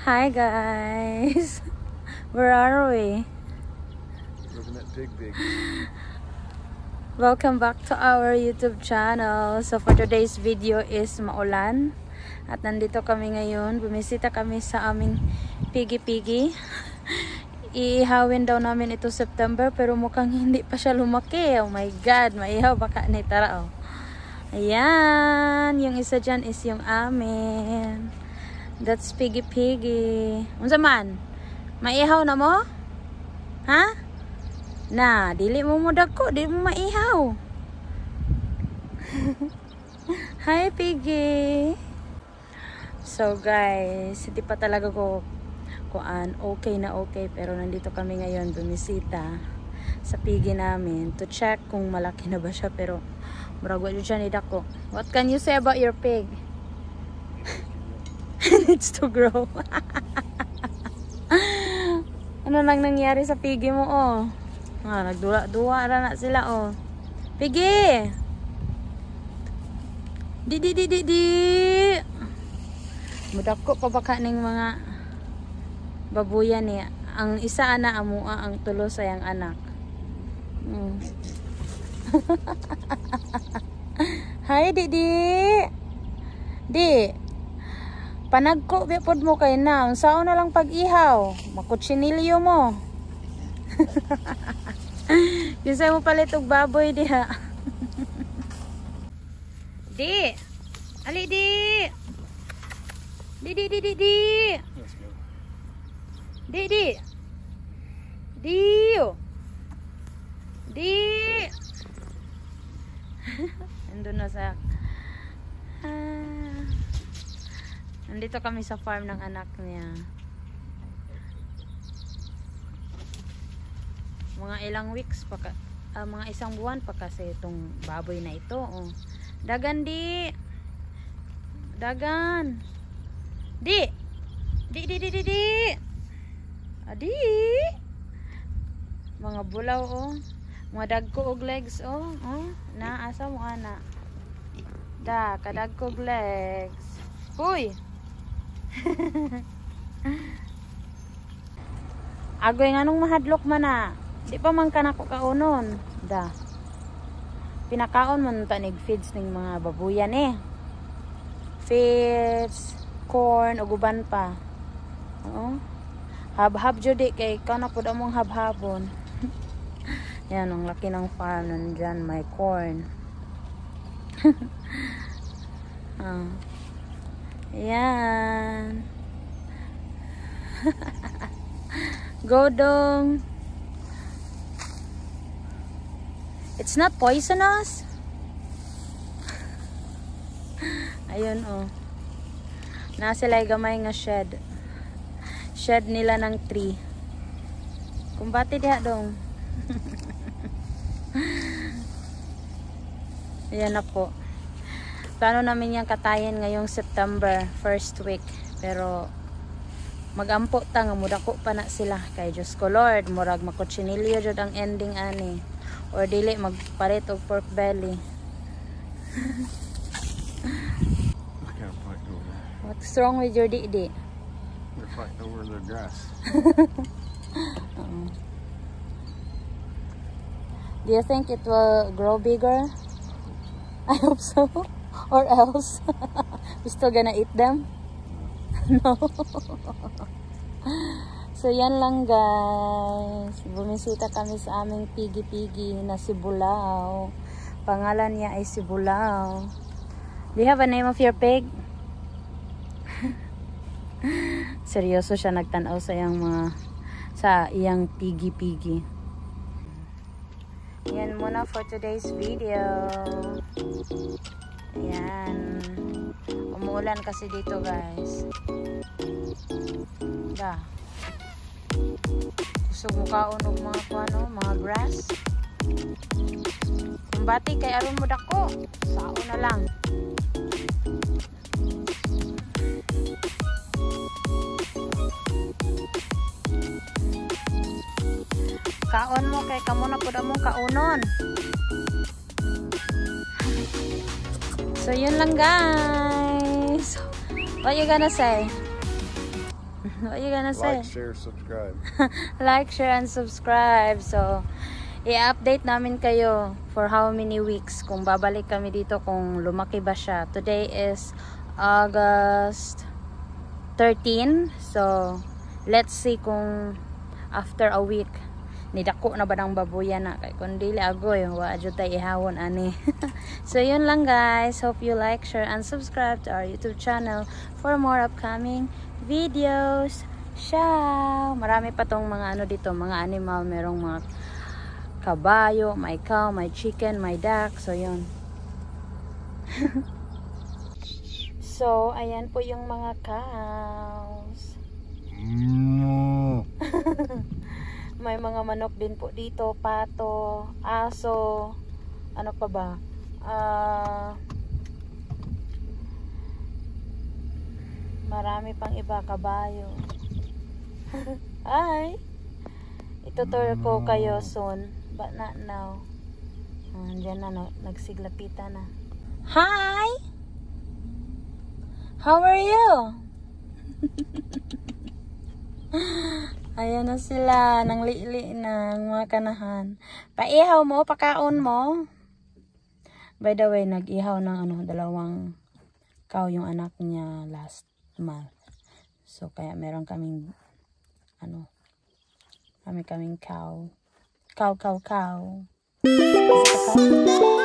Hi guys. Where are we? Looking at Pig. Welcome back to our YouTube channel. So for today's video is maulan. At nandito kami ngayon. Bumisita kami sa aming pigi-pigi. Iihawin daw namin ito September pero mukhang hindi pa siya lumaki. Oh my God, maihaw baka ni tara oh. Ayan, yung isa dyan is yung amin. That's pigi-pigi. Unsa man? Maihaw na mo? Ha? Na, dili mo mo dako, dili mo maihaw. Hi pigi. So guys, hindi pa talaga ko okay na okay pero nandito kami ngayon bumisita sa pigi namin to check kung malaki na ba siya pero murag wala dyan idako. What can you say about your pig? It needs to grow. Ano nang nangyari sa pigi mo oh? Nagduwa na sila oh. Pigi! Di! Mudako pa baka ning mga babuyan niya. Ang isa ana amua ang tulo sayang anak. Hi Didi. Di. Panagko bipod mo kay na. Unsaon na lang pag-ihaw. Makutsinilyo mo. Kinsa mo palit og baboy diha. Di. Ali di. Di. Andun na sa nandito kami sa farm ng anak niya. Mga ilang weeks pa mga isang buwan pa kasi itong baboy na ito oh. Dagan di. Adi. Mga bulaw oh. Mga dagko og legs oh. Naasa mo ana. Da, kadagko og legs. Hoy. Agoy nganong mahadlok man na. Di pa man kanako kaunon. Da. Pinakaon man tanig feeds ning mga babuyan eh. Feeds, corn, ug uban pa. Oo. Hab-hab jud kay kana pud among habhabon. Yan ang laki ng farm nandiyan may corn. Yan. Godong. It's not poisonous. Ayun oh. Na sila gamay nga shed. Shed nila ng tree. Kumbati diha dong. Ayan na po. Plano namin yung katayin ngayong September first week. Pero magampo ta nga mudako pa na sila kay Diyos ko Lord. Murag makutsinilyo jud ang ending ani. Or dili magpalit og pork belly. What's wrong with your didi? They're fighting over the grass. Do you think it will grow bigger? I hope so. Or else, we still gonna eat them? No. So yan lang guys. Bumisita kami sa aming pigi-pigi na si Bulaw. Pangalan niya ay si Bulaw. Do you have a name of your pig? Seryoso siya nagtanaw sa iyang pigi-pigi. Yan muna for today's video. Ayan. Umuulan kasi dito guys. Da. Kusog mo kaon og mga kuano, mga grass. Kumbati kay aron mo dako. Sao na lang. Kaon mo kay kamo na pud among kaunon. So yun lang guys. What you gonna say? What you gonna say? Like, share, subscribe. Like, share, and subscribe. So, i-update namin kayo for how many weeks kung babalik kami dito, kung lumaki ba siya. Today is August 13. So, let's see kung after a week nidako na ba ng babuyan na kay kun dili agoy wa jud tay ihawon ani. So yun lang guys, hope you like, share, and subscribe to our YouTube channel for more upcoming videos. Ciao. Marami pa tong mga ano dito, mga animal, merong mga kabayo, may cow, may chicken, may duck. So yun. So ayan po yung mga cows. May mga manok din po dito, pato, aso, ano pa ba? Marami pang iba, kabayo. Hi! Itutur ko kayo soon, but not now. Andiyan na, nagsiglapitan na. Hi! How are you? Ayan na sila, nang liili ng mga kanahan. Paihaw mo, pakaon mo. By the way, nag-ihaw ng 2 cow yung anak niya last month. So, kaya meron kaming, kaming cow. Cow. Is it a cow?